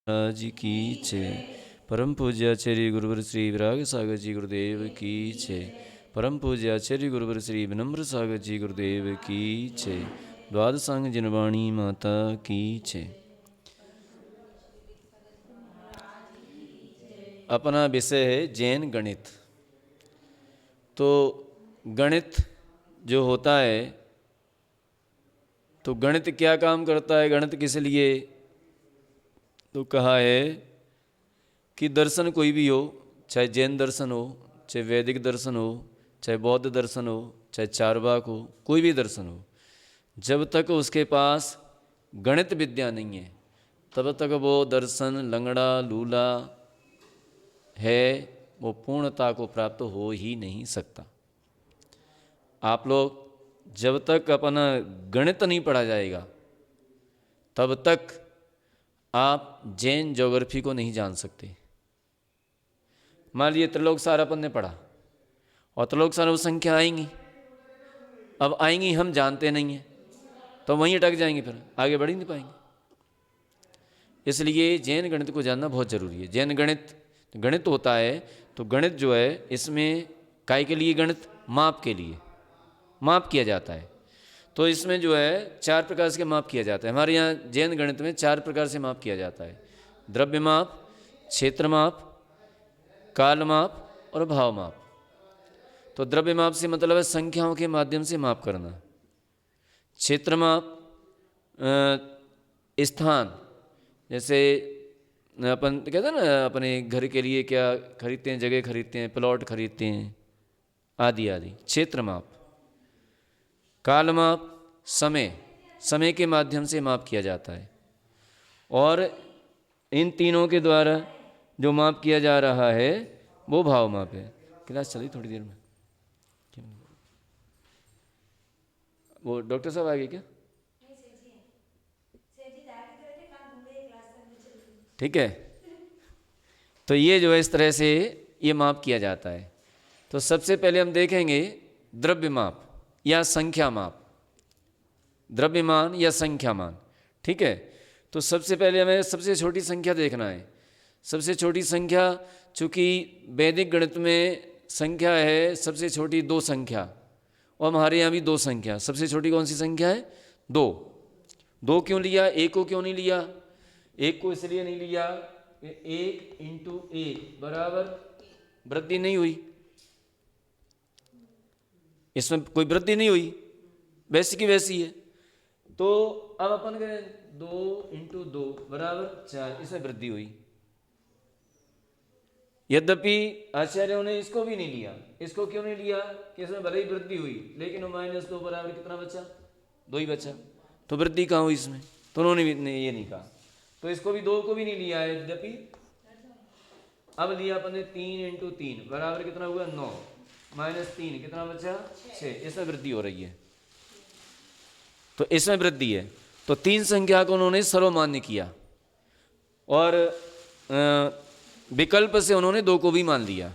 महाराज की जय। परम पूज्य आचार्य गुरुवर श्री विराग सागर जी गुरुदेव की जय। परम पूज्य आचार्य गुरुवर श्री विनम्र सागर जी गुरुदेव की जय। द्वादशांग जिनवाणी माता की जय। अपना विषय है जैन गणित। तो गणित जो होता है, तो गणित क्या काम करता है, गणित किस लिए, तो कहा है कि दर्शन कोई भी हो, चाहे जैन दर्शन हो, चाहे वैदिक दर्शन हो, चाहे बौद्ध दर्शन हो, चाहे चारवाक हो, कोई भी दर्शन हो, जब तक उसके पास गणित विद्या नहीं है तब तक वो दर्शन लंगड़ा लूला है, वो पूर्णता को प्राप्त हो ही नहीं सकता। आप लोग जब तक अपना गणित नहीं पढ़ा जाएगा तब तक आप जैन ज्योग्राफी को नहीं जान सकते। मान लीजिए त्रिलोक सार अपन ने पढ़ा और त्रिलोक सार वो संख्या आएंगी, अब आएंगी हम जानते नहीं हैं तो वहीं अटक जाएंगे, फिर आगे बढ़ ही नहीं पाएंगे। इसलिए जैन गणित को जानना बहुत ज़रूरी है। जैन गणित गणित होता है, तो गणित जो है इसमें काय के लिए, गणित माप के लिए माप किया जाता है। तो इसमें जो है 4 प्रकार से माप किया जाता है। हमारे यहाँ जैन गणित में 4 प्रकार से माप किया जाता है: द्रव्य माप, क्षेत्र माप, काल माप और भाव माप। तो द्रव्य माप से मतलब है संख्याओं के माध्यम से माप करना। क्षेत्र माप स्थान, जैसे अपन कहते हैं ना, अपने घर के लिए क्या खरीदते हैं, जगह खरीदते हैं, प्लॉट खरीदते हैं, आदि आदि, क्षेत्र माप। काल माप समय, समय के माध्यम से माप किया जाता है। और इन तीनों के द्वारा जो माप किया जा रहा है वो भाव माप है। क्लास चली थोड़ी देर में, वो डॉक्टर साहब आ गए क्या? ठीक है। तो ये जो है इस तरह से ये माप किया जाता है। तो सबसे पहले हम देखेंगे द्रव्य माप या संख्या माप, द्रव्यमान या संख्यामान। ठीक है। तो सबसे पहले हमें सबसे छोटी संख्या देखना है। सबसे छोटी संख्या, चूँकि वैदिक गणित में संख्या है सबसे छोटी 2 संख्या, और हमारे यहाँ भी 2 संख्या। सबसे छोटी कौन सी संख्या है? 2। 2 क्यों लिया, 1 को क्यों नहीं लिया? 1 को इसलिए नहीं लिया, 1 इंटू 1 बराबर वृद्धि नहीं हुई, इसमें कोई वृद्धि नहीं हुई, वैसी की वैसी है। तो अब अपन करें 2 इंटू 2 बराबर 4, इसमें वृद्धि हुई। यद्यपि आचार्यों ने इसको भी नहीं लिया। इसको क्यों नहीं लिया? कि इसमें भले ही वृद्धि हुई लेकिन -2 बराबर कितना बचा? 2 ही बचा। तो वृद्धि कहाँ हुई इसमें? तो उन्होंने भी ये नहीं कहा, तो इसको भी 2 को भी नहीं लिया है। यद्यपि अब लिया अपन ने 3 इंटू 3 बराबर कितना हुआ? 9, -3 कितना बचा? 6, इसमें वृद्धि हो रही है। तो इसमें वृद्धि है। तो 3 संख्या को उन्होंने सर्वमान्य किया और विकल्प से उन्होंने 2 को भी मान लिया,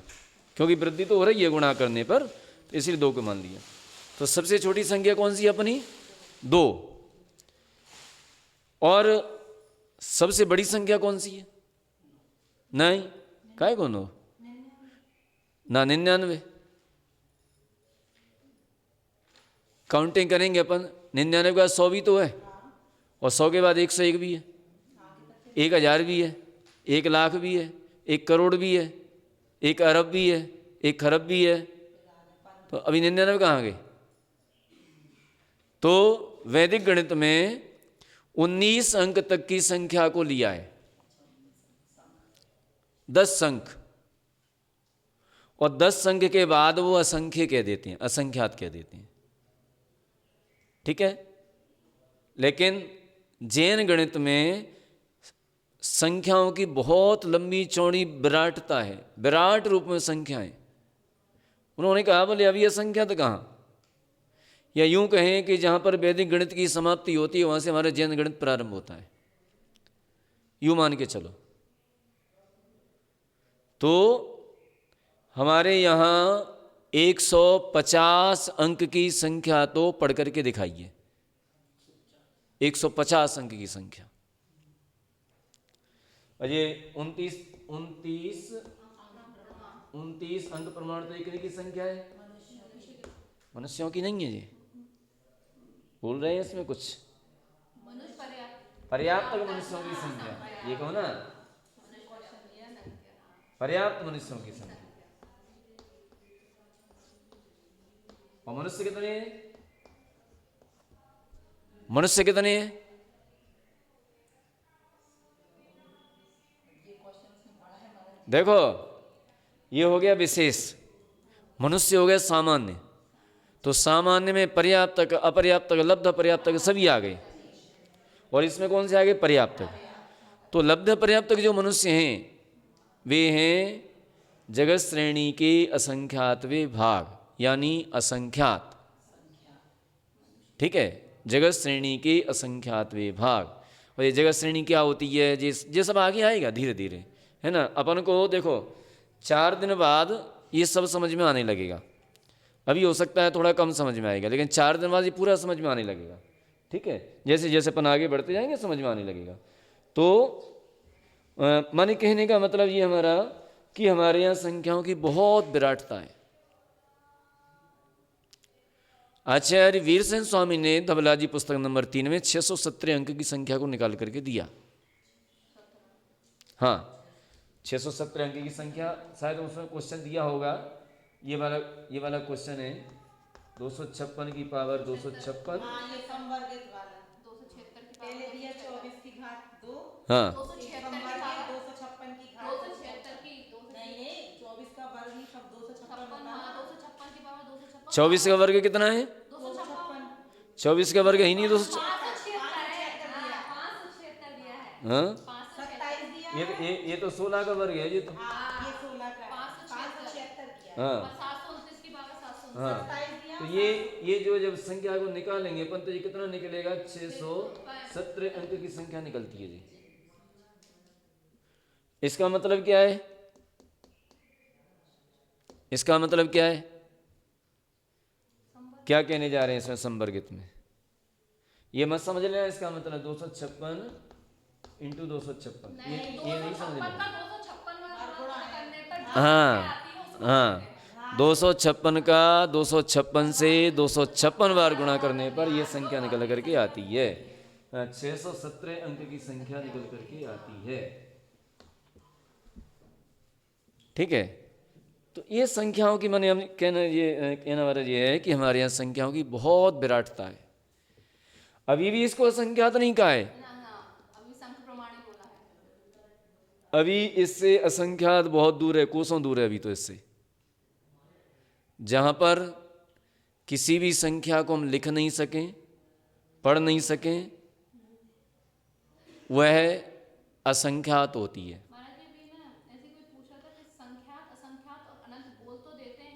क्योंकि वृद्धि तो हो रही है गुणा करने पर, तो इसलिए 2 को मान लिया। तो सबसे छोटी संख्या कौन सी है अपनी? 2। और सबसे बड़ी संख्या कौन सी है? नहीं, काय कौन हो ना, 99। काउंटिंग करेंगे अपन, 99 के बाद 100 भी तो है, और 100 के बाद 101 भी है, 1000 भी है, 1 लाख भी है, 1 करोड़ भी है, 1 अरब भी है, 1 खरब भी है। तो अभी 99 कहाँ गए? तो वैदिक गणित में 19 अंक तक की संख्या को लिया है, 10 अंक, और 10 अंक के बाद वो असंख्य कह देते हैं, असंख्यात कह देते हैं। ठीक है। लेकिन जैन गणित में संख्याओं की बहुत लंबी चौड़ी विराटता है, विराट रूप में संख्याएं। उन्होंने कहा बोले अभी असंख्यात कहाँ, या यूं कहें कि जहां पर वैदिक गणित की समाप्ति होती है वहां से हमारा जैन गणित प्रारंभ होता है, यूं मान के चलो। तो हमारे यहाँ 150 अंक की संख्या तो पढ़ करके दिखाइए, 150 अंक की संख्या। और ये 29 अंक प्रमाण तो एक की संख्या है, मनुष्यों की नहीं है। ये बोल रहे हैं इसमें कुछ पर्याप्त मनुष्यों की संख्या, ये कहो ना, पर्याप्त मनुष्यों की संख्या। और मनुष्य कितने हैं? मनुष्य कितने हैं? देखो, ये हो गया विशेष, मनुष्य हो गया सामान्य। तो सामान्य में पर्याप्त, अपर्याप्त, लब्ध, पर्याप्त सभी आ गए। और इसमें कौन से आ गए? पर्याप्त। तो लब्ध पर्याप्त जो मनुष्य हैं वे हैं जगत श्रेणी के असंख्यातवें भाग, यानी असंख्यात। ठीक है, जगत श्रेणी के असंख्यातवें भाग। और ये जगत श्रेणी क्या होती है? ये सब आगे आएगा धीरे धीरे, है ना। अपन को देखो 4 दिन बाद ये सब समझ में आने लगेगा। अभी हो सकता है थोड़ा कम समझ में आएगा, लेकिन 4 दिन बाद ये पूरा समझ में आने लगेगा। ठीक है, जैसे जैसे अपन आगे बढ़ते जाएंगे समझ में आने लगेगा। तो माने कहने का मतलब ये हमारा कि हमारे यहाँ संख्याओं की बहुत विराटता है। आचार्य वीरसेन स्वामी ने धवलाजी पुस्तक नंबर 3 में 617 अंक की संख्या को निकाल करके दिया। हाँ, 617 अंक की संख्या, शायद उसमें क्वेश्चन दिया होगा। ये वाला क्वेश्चन है 256 की पावर 256। हाँ, 24 का वर्ग कितना है? 24 का वर्ग ही नहीं 200। हाँ, ये तो 16 का वर्ग है। ये तो हाँ हाँ, तो ये जो जब संख्या को निकालेंगे अपन तो ये कितना निकलेगा? 617 अंक की संख्या निकलती है जी। इसका मतलब क्या है? इसका मतलब क्या है? क्या कहने जा रहे हैं इसमें संवर्गित में? ये मत समझ लेना इसका मतलब 256 इंटू 256, ये नहीं समझ लेना। हाँ हाँ, 256 का 256 से 256 बार गुणा करने पर यह संख्या निकल करके आती है। 617 अंक की संख्या निकल करके आती है। ठीक है, तो ये संख्याओं की मैंने कहना वाला ये है कि हमारे यहाँ संख्याओं की बहुत विराटता है। अभी भी इसको असंख्यात नहीं कहा है, अभी इससे असंख्यात बहुत दूर है, कोसों दूर है अभी तो इससे। जहाँ पर किसी भी संख्या को हम लिख नहीं सकें, पढ़ नहीं सकें, वह असंख्यात होती है।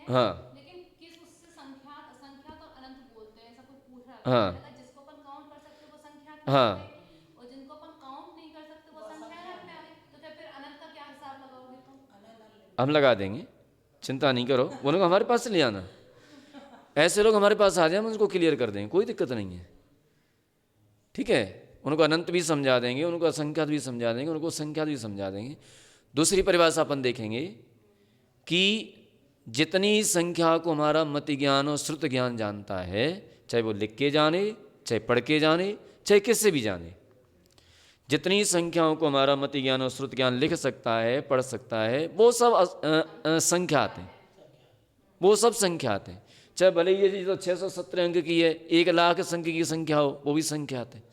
हाँ लेकिन किस उससे संख्यात, असंख्यात और अनंत बोलते हैं, ऐसा कोई पूछ रहा था। हाँ जिसको अपन काउंट कर सकते वो संख्यात हाँ, और जिनको अपन काउंट नहीं कर सकते वो संख्यात में आ गए। तो फिर अनंत का क्या हिसाब लगाओगे तुम? हम लगा देंगे, चिंता नहीं करो। वो लोग हमारे पास से ले आना, ऐसे लोग हमारे पास आ जाए, हम उनको क्लियर कर देंगे, कोई दिक्कत नहीं है। ठीक है, उनको अनंत भी समझा देंगे, उनको असंख्यात भी समझा देंगे, उनको संख्यात भी समझा देंगे। दूसरी परिभाषा अपन देखेंगे कि जितनी संख्या को हमारा मति ज्ञान और श्रुत ज्ञान जानता है, चाहे वो लिख के जाने, चाहे पढ़ के जाने, चाहे किससे भी जाने, जितनी संख्याओं को हमारा मति ज्ञान और श्रुत ज्ञान लिख सकता है, पढ़ सकता है, वो सब संख्यात हैं, वो सब संख्यात हैं। चाहे भले ये चीज़ तो 617 अंक की है, 1,00,000 अंक की संख्या हो, वो भी संख्यात है,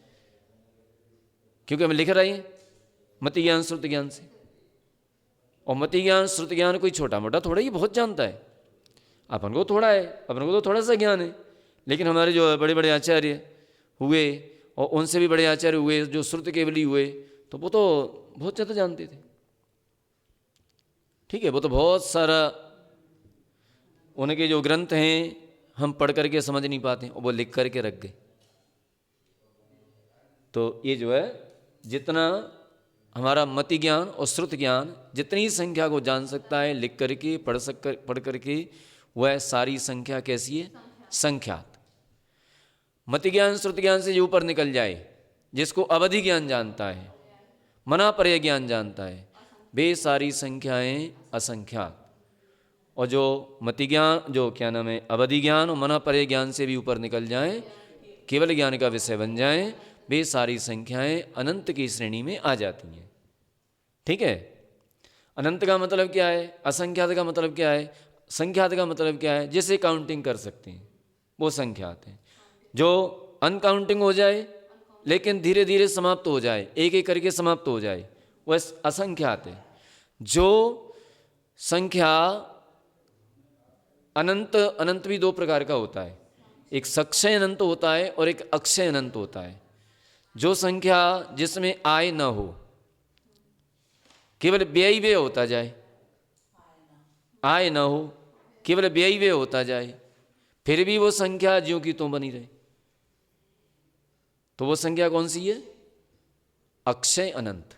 क्योंकि हम लिख रहे हैं मति ज्ञान श्रुत ज्ञान से। और मति ज्ञान श्रुत ज्ञान कोई छोटा मोटा थोड़ा ही बहुत जानता है, अपन को थोड़ा है, अपन को तो थोड़ा सा ज्ञान है। लेकिन हमारे जो बड़े बड़े आचार्य हुए और उनसे भी बड़े आचार्य हुए जो श्रुत केवली हुए, तो वो तो बहुत ज़्यादा जानते थे। ठीक है, वो तो बहुत सारा, उनके जो ग्रंथ हैं हम पढ़ करके समझ नहीं पाते और वो लिख करके रख गए। तो ये जो है, जितना हमारा मति ज्ञान और श्रुत ज्ञान जितनी संख्या को जान सकता है, लिख करके पढ़ करके, वह सारी संख्या कैसी है? संख्यात। मति ज्ञान श्रुत ज्ञान से जो ऊपर निकल जाए, जिसको अवधि ज्ञान जानता है, मना परे ज्ञान जानता है, वे सारी संख्याएं असंख्यात। और जो मति ज्ञान, जो क्या नाम है, अवधि ज्ञान और मना परे ज्ञान से भी ऊपर निकल जाएं, केवल ज्ञान का विषय बन जाएं, वे सारी संख्याएं अनंत की श्रेणी में आ जाती हैं। ठीक है, अनंत का मतलब क्या है, असंख्यात का मतलब क्या है, संख्यात का मतलब क्या है, जिसे काउंटिंग कर सकते हैं वो संख्यात है। जो अनकाउंटिंग हो जाए लेकिन धीरे धीरे समाप्त हो जाए, एक एक करके समाप्त हो जाए, वह असंख्यात है। जो संख्या अनंत, अनंत भी दो प्रकार का होता है, एक सक्षय अनंत होता है और एक अक्षय अनंत होता है। जो संख्या जिसमें आय न हो, केवल व्यय व्यय होता जाए, आय न हो, केवल व्यय व्यय होता जाए, फिर भी वो संख्या ज्यों की त्यों बनी रहे, तो वो संख्या कौन सी है, अक्षय अनंत।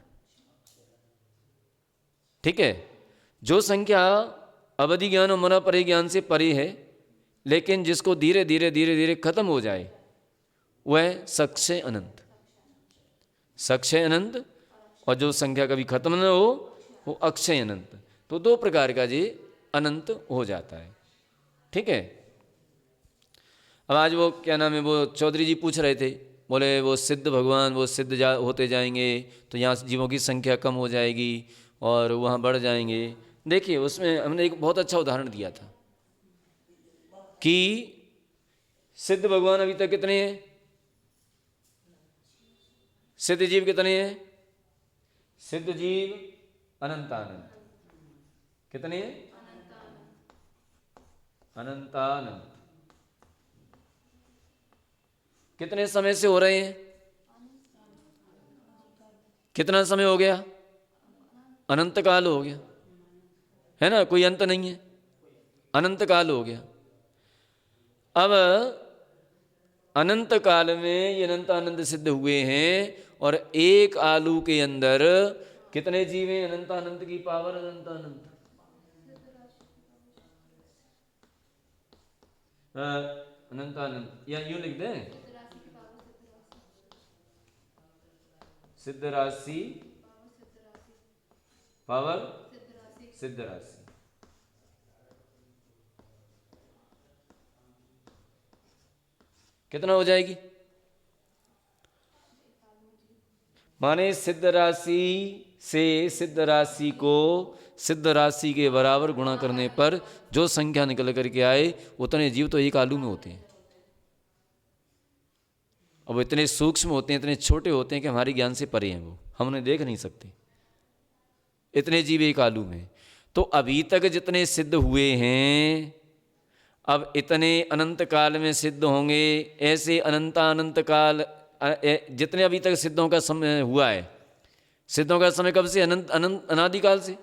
ठीक है, जो संख्या अवधि ज्ञान और मना परे ज्ञान से परे है लेकिन जिसको धीरे धीरे धीरे धीरे खत्म हो जाए, वह सक्षय अनंत, सक्षय अनंत। और जो संख्या कभी खत्म न हो वो अक्षय अनंत। तो दो प्रकार का ये अनंत हो जाता है। ठीक है, अब आज वो क्या नाम है, वो चौधरी जी पूछ रहे थे, बोले वो सिद्ध भगवान, वो सिद्ध होते जाएंगे तो यहाँ जीवों की संख्या कम हो जाएगी और वहाँ बढ़ जाएंगे। देखिए उसमें हमने एक बहुत अच्छा उदाहरण दिया था कि सिद्ध भगवान अभी तक कितने हैं, सिद्ध जीव कितने हैं, सिद्ध जीव अनंतानंत। कितने हैं, अनंतानंत। कितने समय से हो रहे हैं, कितना समय हो गया, अनंत काल हो गया, है ना, कोई अंत नहीं है, अनंत काल हो गया। अब अनंत काल में ये अनंत आनंद सिद्ध हुए हैं और एक आलू के अंदर कितने जीव हैं, अनंत अनंत की पावर अनंत अनंत, अनंत अनंत, या यूं लिख दें, सिद्ध राशि पावर सिद्ध राशि। कितना हो जाएगी, माने सिद्ध राशि से सिद्ध राशि को सिद्ध राशि के बराबर गुणा करने पर जो संख्या निकल करके आए उतने जीव तो एक आलू में होते हैं। अब इतने सूक्ष्म होते हैं, इतने छोटे होते हैं कि हमारे ज्ञान से परे हैं, वो हम उन्हें देख नहीं सकते, इतने जीव एक आलू में। तो अभी तक जितने सिद्ध हुए हैं अब इतने अनंत काल में सिद्ध होंगे, ऐसे अनंत काल जितने अभी तक सिद्धों का समय हुआ है, सिद्धों का समय कब से, अनंत अनंत अनादिकाल से।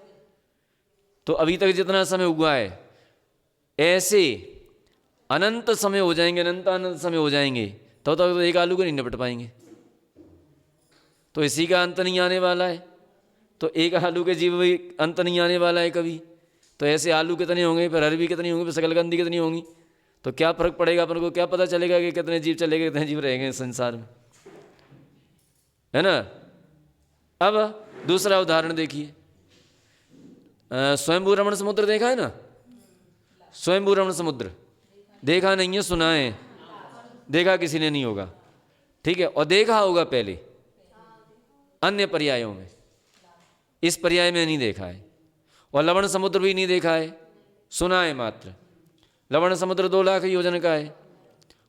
तो अभी तक जितना समय हुआ है ऐसे अनंत समय हो जाएंगे, अनंत अनंत समय हो जाएंगे, तब तक तो एक आलू को नहीं निपट पाएंगे। तो इसी का अंत नहीं आने वाला है, तो एक आलू के जीव भी अंत नहीं आने वाला है कभी। तो ऐसे आलू कितने होंगे, फिर अरबी कितनी होंगी, फिर शकलकंदी कितनी होंगी, तो क्या फर्क पड़ेगा अपन को, क्या पता चलेगा कि कितने जीव चलेंगे, कितने जीव रहेंगे संसार में, है ना। अब दूसरा उदाहरण देखिए, स्वयंभू रमण समुद्र देखा है ना, स्वयंभू रमण समुद्र देखा नहीं है, सुना है, देखा किसी ने नहीं होगा, ठीक है, और देखा होगा पहले अन्य पर्यायों में, इस पर्याय में नहीं देखा है। और लवण समुद्र भी नहीं देखा है, सुना है मात्र। लवण समुद्र 2 लाख योजन का है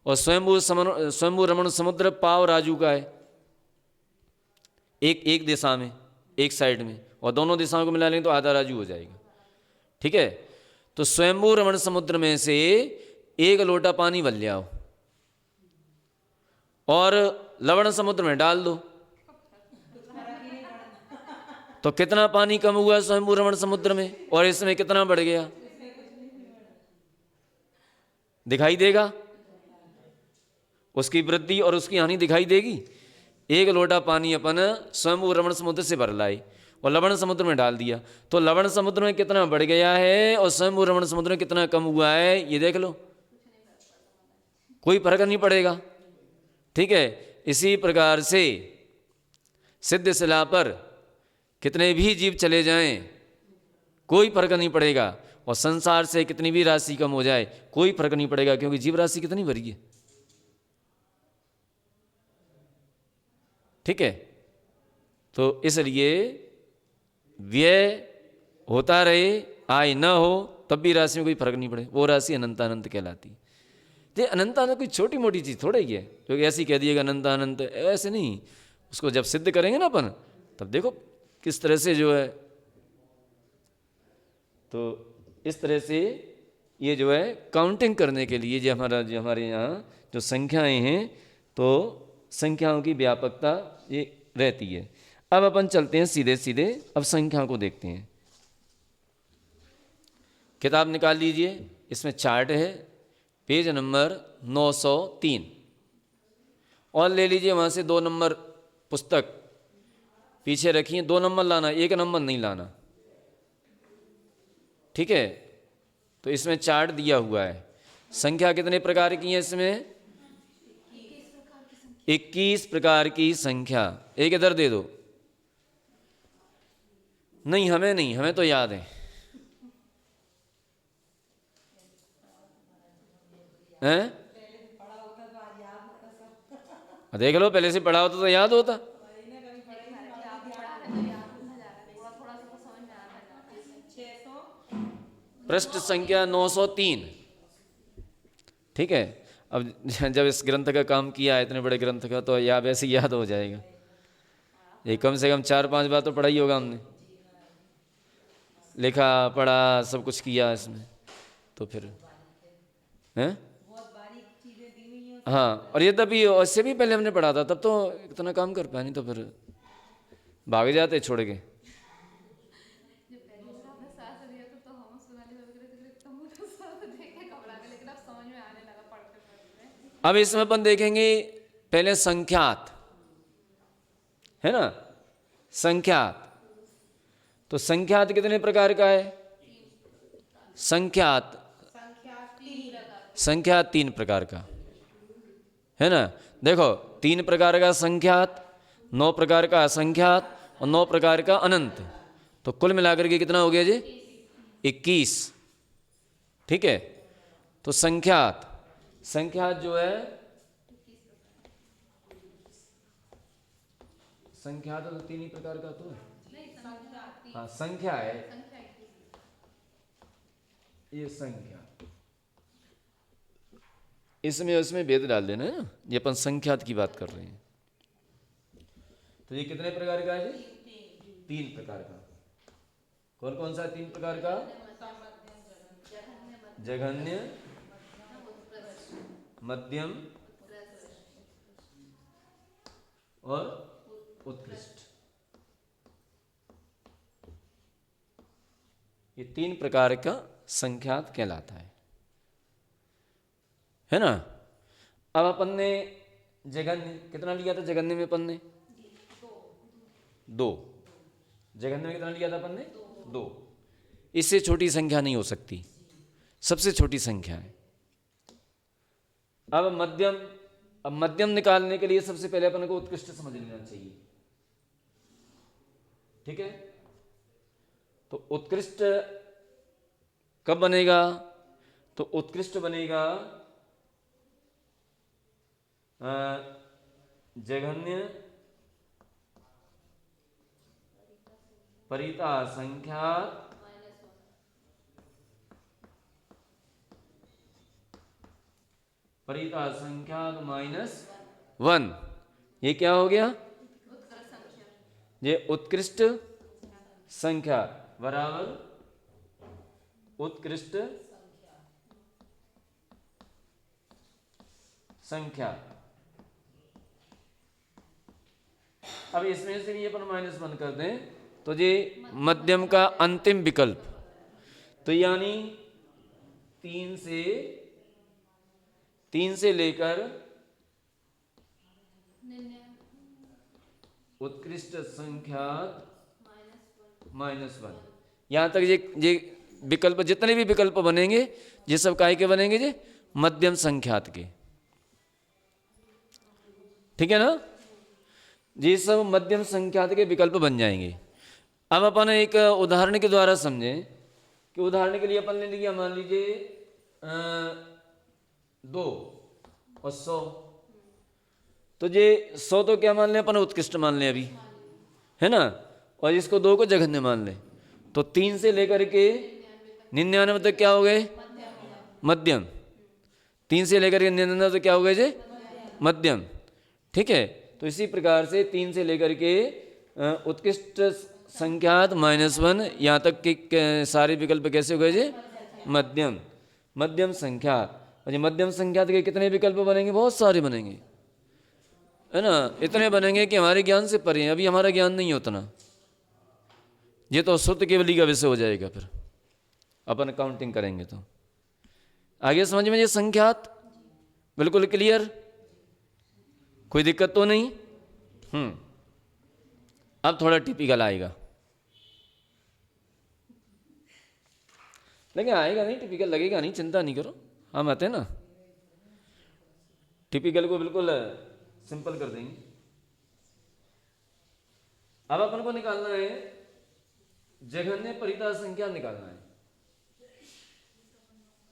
और स्वयंभू रमण समुद्र पाव राजू का है, एक दिशा में, एक साइड में, और दोनों दिशाओं को मिला लें तो आधा राजू हो जाएगा। ठीक है, तो स्वयंभू रमण समुद्र में से 1 लोटा पानी भर लियाओ और लवण समुद्र में डाल दो, तो कितना पानी कम हुआ स्वयंभू रमण समुद्र में, और इसमें कितना बढ़ गया, दिखाई देगा, उसकी वृद्धि और उसकी हानि दिखाई देगी। 1 लोटा पानी अपन स्वयंभू रमण समुद्र से भर लाए और लवण समुद्र में डाल दिया, तो लवण समुद्र में कितना बढ़ गया है और स्वयंभू रमण समुद्र में कितना कम हुआ है, ये देख लो, कोई फर्क नहीं पड़ेगा। ठीक है, इसी प्रकार से सिद्ध शिला पर कितने भी जीव चले जाएं कोई फर्क नहीं पड़ेगा, और संसार से कितनी भी राशि कम हो जाए कोई फर्क नहीं पड़ेगा, क्योंकि जीव राशि कितनी भरी है। ठीक है, तो इसलिए व्यय होता रहे, आय न हो, तब भी राशि में कोई फर्क नहीं पड़े, वो राशि अनंत अनंत कहलाती। ये अनंत अनंत कोई छोटी मोटी चीज़ थोड़ा ही है जो कि ऐसे ही कह दिएगा अनंत अनंत, ऐसे नहीं। उसको जब सिद्ध करेंगे ना अपन, तब देखो किस तरह से जो है, तो इस तरह से ये जो है काउंटिंग करने के लिए जो हमारे यहाँ जो संख्याएं हैं, तो संख्याओं की व्यापकता ये रहती है। अब अपन चलते हैं सीधे सीधे, अब संख्याओं को देखते हैं। किताब निकाल लीजिए, इसमें चार्ट है, पेज नंबर 903, और ले लीजिए वहाँ से 2 नंबर पुस्तक पीछे रखिए, 2 नंबर लाना, 1 नंबर नहीं लाना। ठीक है, तो इसमें चार्ट दिया हुआ है। संख्या कितने प्रकार की है इसमें? 21 प्रकार की संख्या। एक इधर दे दो। नहीं, हमें तो याद है। हैं? देख लो, पहले से पढ़ा होता तो याद होता। पृष्ठ संख्या 903। ठीक है, अब जब इस ग्रंथ का काम किया है, इतने बड़े ग्रंथ का, तो या वैसे याद हो जाएगा। ये कम से कम 4-5 बार तो पढ़ा ही होगा हमने, लिखा पढ़ा सब कुछ किया इसमें, तो फिर हैं। हाँ, और ये तभी उससे भी पहले हमने पढ़ा था, तब तो इतना काम कर पाया नहीं, तो फिर भाग जाते छोड़ के। अब इसमें अपन देखेंगे पहले संख्यात, है ना, संख्यात। तो संख्यात कितने प्रकार का है? संख्यात 3 प्रकार का है ना। देखो, 3 प्रकार का संख्यात, 9 प्रकार का असंख्यात और 9 प्रकार का अनंत, तो कुल मिलाकर के कितना हो गया जी? 21। ठीक है, तो संख्यात जो है, संख्यात तो 3 ही प्रकार का तो है। हाँ, संख्या है ये संख्या, इसमें उसमें भेद डाल देना है ना, ये अपन संख्यात की बात कर रहे हैं। तो ये कितने प्रकार का है? 3 प्रकार का। कौन कौन सा 3 प्रकार का? जघन्य, मध्यम और उत्कृष्ट। ये 3 प्रकार का संख्यात कहलाता है ना। अब अपन ने जघन्य कितना लिया था? जघन्य में अपन ने 2। जघन्य में कितना लिया था अपन ने? 2। इससे छोटी संख्या नहीं हो सकती, सबसे छोटी संख्या है। अब मध्यम निकालने के लिए सबसे पहले अपन को उत्कृष्ट समझ लेना चाहिए। ठीक है, तो उत्कृष्ट कब बनेगा? तो उत्कृष्ट बनेगा जघन्य परिता संख्यात -1। ये क्या हो गया? ये उत्कृष्ट संख्या बराबर उत्कृष्ट संख्या। अब इसमें से भी अपन -1 कर दें, तो ये मध्यम का अंतिम विकल्प, तो यानी 3 से लेकर उत्कृष्ट संख्यात -1, यहां तक ये विकल्प, जितने भी विकल्प बनेंगे ये सब काय के बनेंगे? ये मध्यम संख्यात के। ठीक है ना, ये सब मध्यम संख्यात के विकल्प बन जाएंगे। अब अपन एक उदाहरण के द्वारा समझें कि उदाहरण के लिए अपन ने लिया, मान लीजिए 2 और 100, तो ये 100 तो क्या मान लें अपन, उत्कृष्ट मान लें अभी, है ना, और इसको 2 को जघन्य मान लें, तो 3 से लेकर के 99 तक क्या हो गए, मध्यम। 3 से लेकर के 99 तक क्या हो गए जी, मध्यम। ठीक है, तो इसी प्रकार से 3 से लेकर के उत्कृष्ट संख्यात -1 यहाँ तक के सारे विकल्प कैसे हो गए जी, मध्यम। मध्यम संख्यात, और ये मध्यम संख्यात के कितने विकल्प बनेंगे, बहुत सारे बनेंगे, है ना, इतने बनेंगे कि हमारे ज्ञान से परे हैं, अभी हमारा ज्ञान नहीं है उतना, ये तो शुद्ध केवली का विषय हो जाएगा, फिर अपन काउंटिंग करेंगे तो। आगे समझ में ये संख्यात बिल्कुल क्लियर, कोई दिक्कत तो नहीं। अब थोड़ा टिपिकल आएगा, लेकिन आएगा नहीं, टिपिकल लगेगा नहीं, चिंता नहीं करो, हम आते हैं ना, टिपिकल को बिल्कुल सिंपल कर देंगे। अब अपन को निकालना है जघन्य परिता संख्या, निकालना है,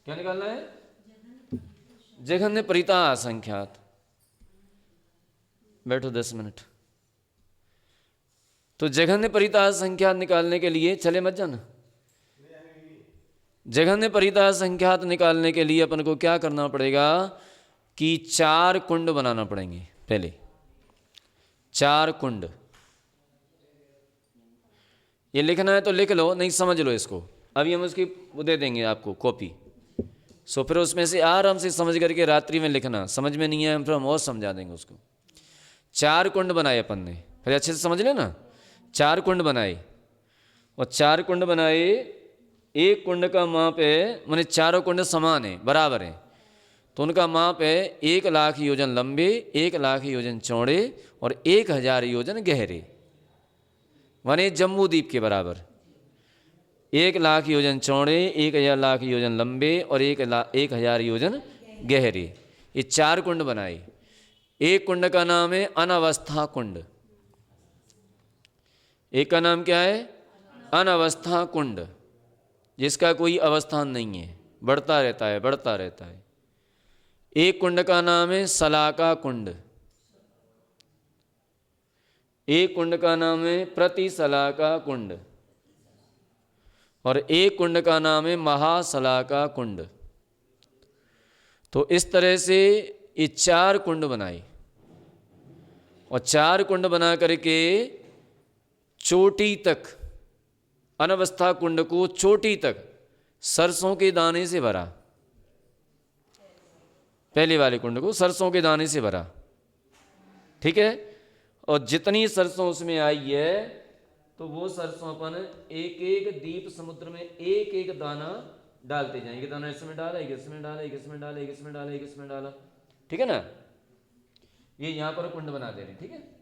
क्या निकालना है, जघन्य परिता संख्यात। बैठो 10 मिनट। तो जघन्य परिता संख्यात निकालने के लिए, चले मत जाना, जघन्य परिता संख्यात निकालने के लिए अपन को क्या करना पड़ेगा कि 4 कुंड बनाना पड़ेंगे। पहले 4 कुंड, ये लिखना है तो लिख लो, नहीं समझ लो इसको, अभी हम उसकी वो दे देंगे आपको कॉपी, सो फिर उसमें से आराम से समझ करके रात्रि में लिखना, समझ में नहीं है फिर हम और समझा देंगे उसको। 4 कुंड बनाए अपन ने, फिर अच्छे से समझ लेना, 4 कुंड बनाए, और 4 कुंड बनाए, एक कुंड का माप है, माने चारों कुंड समान है, बराबर है, तो उनका माप है 1 लाख योजन लंबे, 1 लाख योजन चौड़े और 1000 योजन गहरे, माने जम्बू द्वीप के बराबर। 1 लाख योजन चौड़े, 1000 लाख योजन लंबे और 1000 योजन गहरे, ये 4 कुंड बनाए। एक कुंड का नाम है अनवस्था कुंड, एक का नाम क्या है, अनवस्था कुंड, जिसका कोई अवस्थान नहीं है, बढ़ता रहता है, बढ़ता रहता है। एक कुंड का नाम है सलाका कुंड, एक कुंड का नाम है प्रतिसलाका कुंड, और एक कुंड का नाम है महासलाका कुंड। तो इस तरह से ये 4 कुंड बनाए, और 4 कुंड बना करके चोटी तक, अनवस्था कुंड को चोटी तक सरसों के दाने से भरा, पहले वाले कुंड को सरसों के दाने से भरा, ठीक है, और जितनी सरसों उसमें आई है तो वो सरसों अपन एक एक दीप समुद्र में एक एक दाना डालते जाएंगे, दाना इसमें डाला, एक इसमें डाला, एक इसमें डाला, एक इसमें डाला, एक इसमें डाला, ठीक है ना, ये यहां पर कुंड बना दे रहे हैं, ठीक है।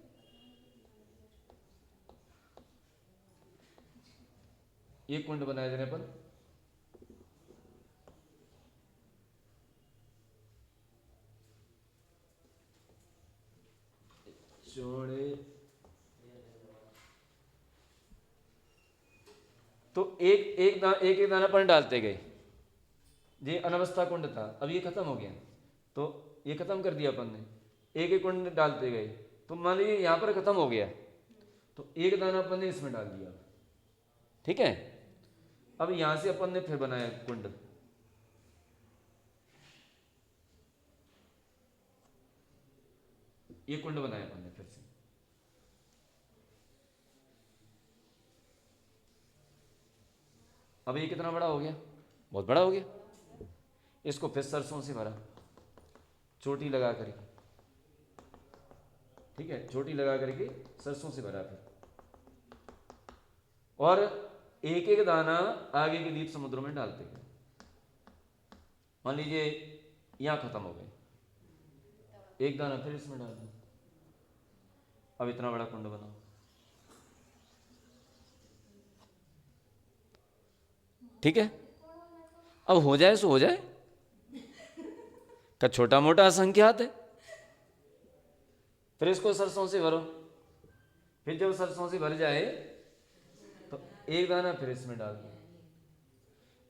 ये कुंड बनाए दे रहे अपन, चौड़े, तो एक दाना अपन डालते गए, ये अनवस्था कुंड था, अब ये खत्म हो गया, तो ये खत्म कर दिया अपन ने, एक कुंड डालते गए, तो मान लीजिए यहां पर खत्म हो गया, तो एक दाना अपन ने इसमें डाल दिया, ठीक है। अब यहां से अपन ने फिर बनाया कुंड, ये कुंड बनाया अपन ने फिर से, अब ये कितना बड़ा हो गया, बहुत बड़ा हो गया, इसको फिर सरसों से भरा, चोटी लगा करके, ठीक है, चोटी लगा करके सरसों से भरा फिर, और एक एक दाना आगे के दीप समुद्र में डालते गए। मान लीजिए यहां खत्म हो गए, एक दाना फिर इसमें डाल दो, अब इतना बड़ा कुंड बनाओ, ठीक है। अब हो जाए सो हो जाए, का छोटा मोटा असंख्यात है, फिर इसको सरसों से भरो, फिर जब सरसों से भर जाए एक दाना फिर इसमें डाल दो।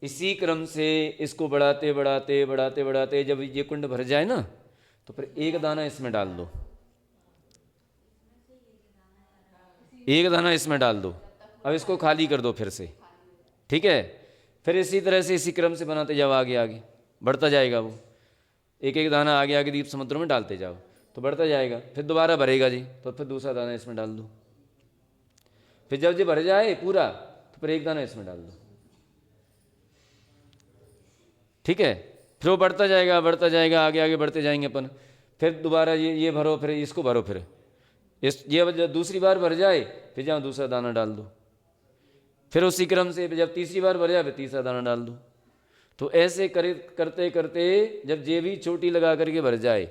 इसी क्रम से इसको बढ़ाते बढ़ाते बढ़ाते बढ़ाते जब ये कुंड भर जाए ना तो फिर एक दाना इसमें डाल दो, एक दाना इसमें डाल दो। अब इसको खाली कर दो फिर से, ठीक है। फिर इसी तरह से इसी क्रम से बनाते जाओ, आगे आगे बढ़ता जाएगा वो, एक एक दाना आगे आगे दीप समुद्र में डालते जाओ तो बढ़ता जाएगा। फिर दोबारा भरेगा जी तो फिर दूसरा दाना इसमें डाल दो। फिर जब ये भर जाए पूरा तो फिर एक दाना इसमें डाल दो, ठीक है। फिर वो बढ़ता जाएगा, आगे आगे बढ़ते जाएंगे अपन। फिर दोबारा ये भरो, फिर इसको भरो, फिर ये जब दूसरी बार भर जाए फिर जहाँ दूसरा दाना डाल दो। फिर उसी क्रम से जब तीसरी बार भर जाए फिर तीसरा दाना डाल दो। तो ऐसे करते करते जब जे भी चोटी लगा करके भर जाए,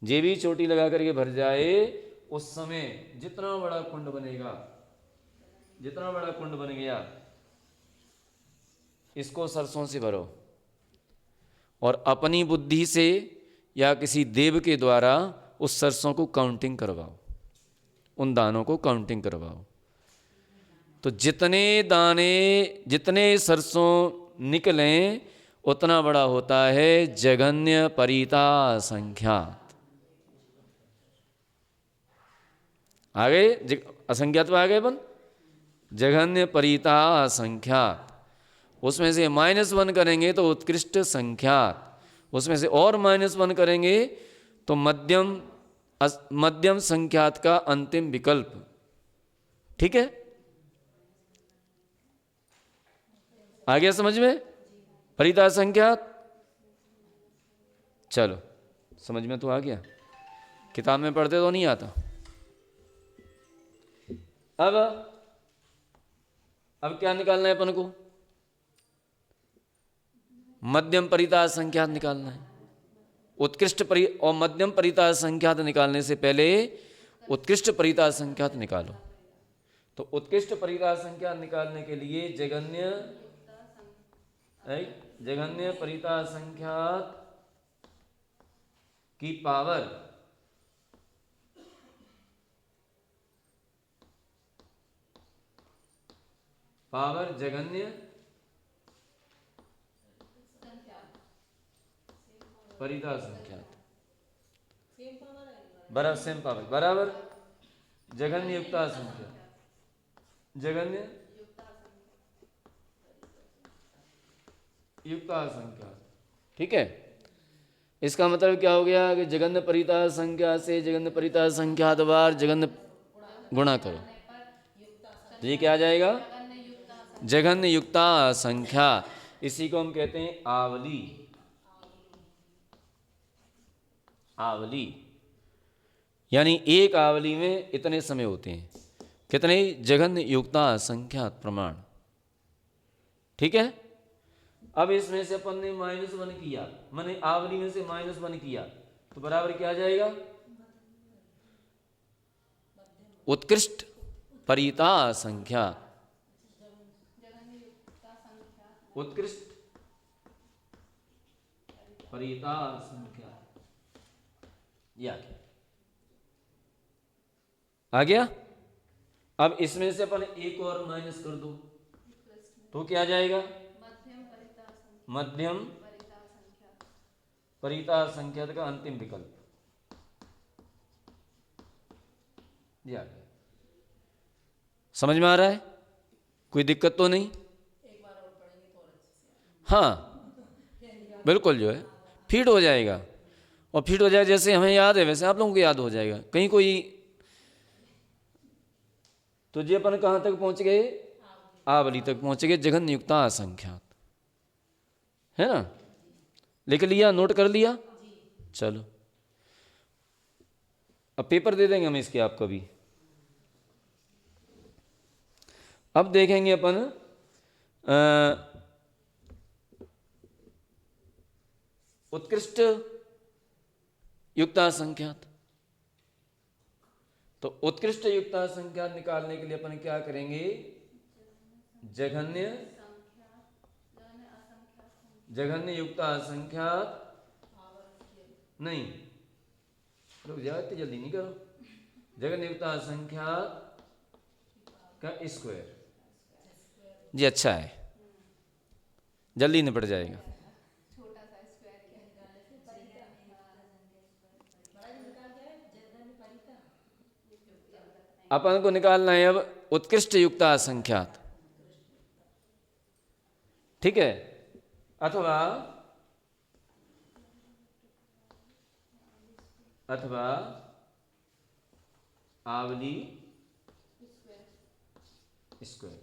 जे भी चोटी लगा करके भर जाए, उस समय जितना बड़ा कुंड बनेगा, जितना बड़ा कुंड बन गया, इसको सरसों से भरो और अपनी बुद्धि से या किसी देव के द्वारा उस सरसों को काउंटिंग करवाओ, उन दानों को काउंटिंग करवाओ। तो जितने दाने, जितने सरसों निकलें उतना बड़ा होता है जघन्य परिता संख्यात। आ गए असंख्यात में आ गए अपन, जघन्य परिता संख्यात। उसमें से -1 करेंगे तो उत्कृष्ट संख्यात, उसमें से और -1 करेंगे तो मध्यम संख्यात का अंतिम विकल्प, ठीक है। आ गया समझ में परिता संख्यात? चलो समझ में तो आ गया, किताब में पढ़ते तो नहीं आता। अब क्या निकालना है अपन को? मध्यम परिता संख्यात निकालना है। उत्कृष्ट और मध्यम परिता संख्यात निकालने से पहले उत्कृष्ट परिता संख्यात निकालो। तो उत्कृष्ट परिता संख्यात निकालने के लिए जघन्य परिता संख्यात की पावर जघन्य परिता संख्यात बराबर सेम पावर बराबर जघन्य युक्ता संख्या, जघन्य युक्ता संख्या, ठीक है। इसका मतलब क्या हो गया कि जघन्य परिता संख्या से जघन्य परिता संख्यात बार जघन्य गुणा करो, तो ये क्या आ जाएगा? जघन्य युक्ता संख्या। इसी को हम कहते हैं आवली। आवली यानी एक आवली में इतने समय होते हैं, कितने? जघन्य युक्ता संख्यात प्रमाण, ठीक है। अब इसमें से अपन ने -1 किया, मैंने आवली में से -1 किया तो बराबर क्या आ जाएगा? उत्कृष्ट परिता संख्या, उत्कृष्ट परिता संख्या, आ गया। अब इसमें से अपन एक और माइनस कर दो तो क्या आ जाएगा? मध्यम परिता संख्यात का अंतिम विकल्प, ये आ गया। समझ में आ रहा है? कोई दिक्कत तो नहीं? हाँ बिल्कुल, जो है फीड हो जाएगा, और फीड हो जाए जैसे हमें याद है वैसे आप लोगों को याद हो जाएगा। कहीं कोई तो जी अपन कहाँ तक पहुंच गए? आवली तक पहुंच गए, जघन्य युक्ता संख्यात, है ना। लिख लिया, नोट कर लिया? चलो अब पेपर दे देंगे हम इसके आपको भी। अब देखेंगे अपन उत्कृष्ट युक्ता संख्यात। तो उत्कृष्ट युक्ता संख्यात निकालने के लिए अपन क्या करेंगे? जघन्य युक्ता संख्यात नहीं, रुक जाओ इतनी जल्दी नहीं करो। जघन्य युक्ता संख्यात का स्क्वायर, जी अच्छा है, जल्दी निपट जाएगा। छोटा सा स्क्वायर अपन को निकालना है अब उत्कृष्ट युक्ता असंख्यात, ठीक है, अथवा अथवा आवली स्क्वायर,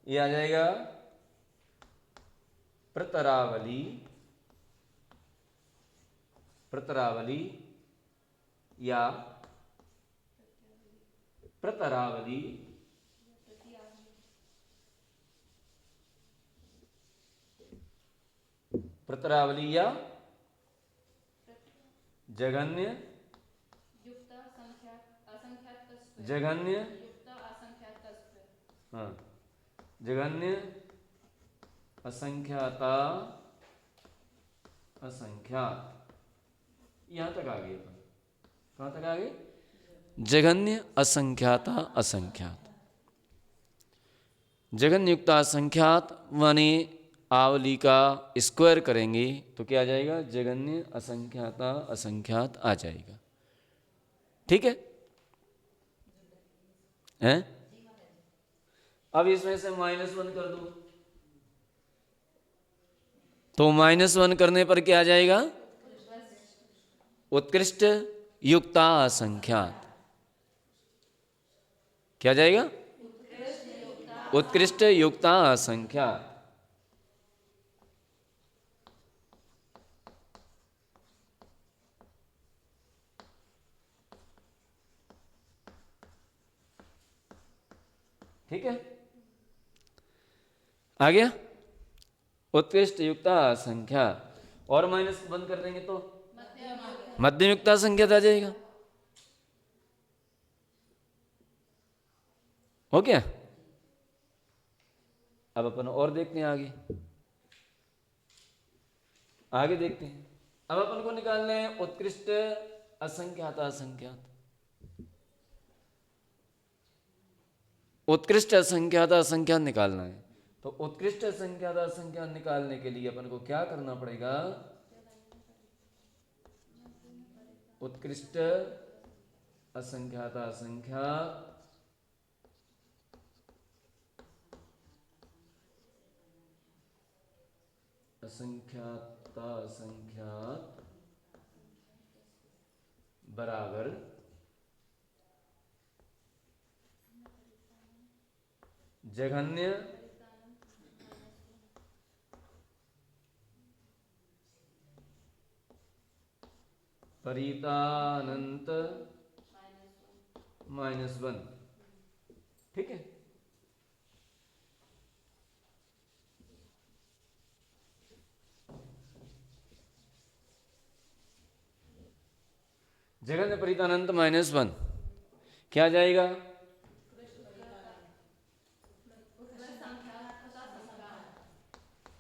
ये आ जाएगा प्रतरावली, प्रतरावली या प्रतरावली प्रतरावली या जघन्य युक्त असंख्यात का स्क्वायर, जघन्य युक्त असंख्यात का स्क्वायर, हाँ जघन्य असंख्याता असंख्यात, यहां तक आ गए अपन, कहां तक आ गए, जघन्य असंख्याता असंख्यात। जघन्य युक्त असंख्यात माने आवली का स्क्वायर करेंगे तो क्या आ जाएगा, जघन्य असंख्याता असंख्यात आ जाएगा, ठीक है हैं? अब इसमें से -1 कर दो, तो -1 करने पर क्या आ जाएगा, उत्कृष्ट युक्ता असंख्यात, क्या जाएगा, उत्कृष्ट युक्ता असंख्यात। ठीक है, आ गया उत्कृष्ट युक्ता संख्या, और -1 कर देंगे तो मध्यम युक्ता संख्या आ जाएगा, हो गया। अब अपन और देखते हैं आगे, आगे देखते हैं। अब अपन को निकालना है उत्कृष्ट असंख्यात असंख्यात, उत्कृष्ट असंख्यात असंख्यात निकालना है। तो उत्कृष्ट असंख्यात असंख्यात निकालने के लिए अपन को क्या करना पड़ेगा, उत्कृष्ट असंख्यात असंख्यात असंख्यात असंख्यात बराबर जघन्य परितानंत -1, ठीक है। जघन्य परितानंत -1 क्या आ जाएगा,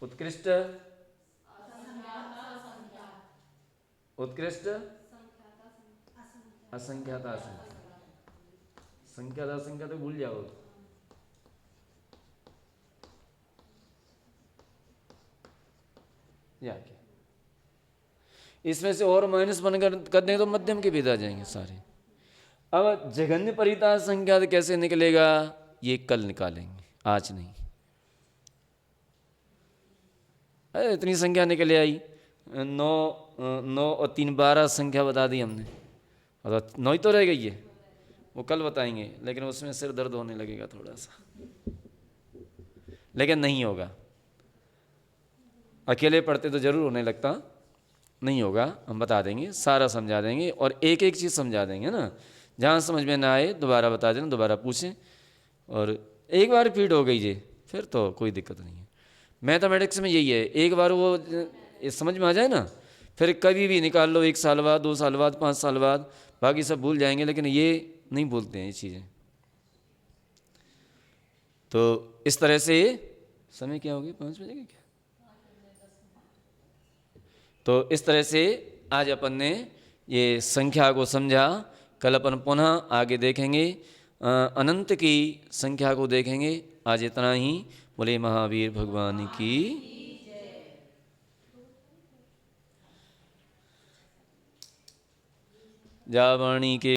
उत्कृष्ट उत्कृष्ट असंख्यात असंख्यात, संख्यात असंख्यात तो भूल जाओ, या क्या, इसमें से और -1 कर दें तो मध्यम के भेद आ जाएंगे सारे। अब जघन्य परिता संख्यात कैसे निकलेगा, ये कल निकालेंगे, आज नहीं। अरे इतनी संख्या निकले आई, 9 और 3 12 संख्या बता दी हमने, और 9 ही तो रह गई है, वो कल बताएंगे, लेकिन उसमें सिर दर्द होने लगेगा थोड़ा सा, लेकिन नहीं होगा, अकेले पढ़ते तो जरूर होने लगता, नहीं होगा, हम बता देंगे, सारा समझा देंगे, और एक एक चीज़ समझा देंगे ना, जहाँ समझ में ना आए दोबारा बता देना, दोबारा पूछें, और एक बार फीड हो गई जी फिर तो कोई दिक्कत नहीं है। मैथमेटिक्स में यही है, एक बार वो समझ में आ जाए ना, फिर कभी भी निकाल लो, 1 साल बाद, 2 साल बाद, 5 साल बाद, बाकी सब भूल जाएंगे, लेकिन ये नहीं भूलते हैं ये चीज़ें। तो इस तरह से समय क्या हो गया, 5 बजे क्या, तो इस तरह से आज अपन ने ये संख्या को समझा, कल अपन पुनः आगे देखेंगे, अनंत की संख्या को देखेंगे। आज इतना ही। बोले महावीर भगवान की। जा वाणी के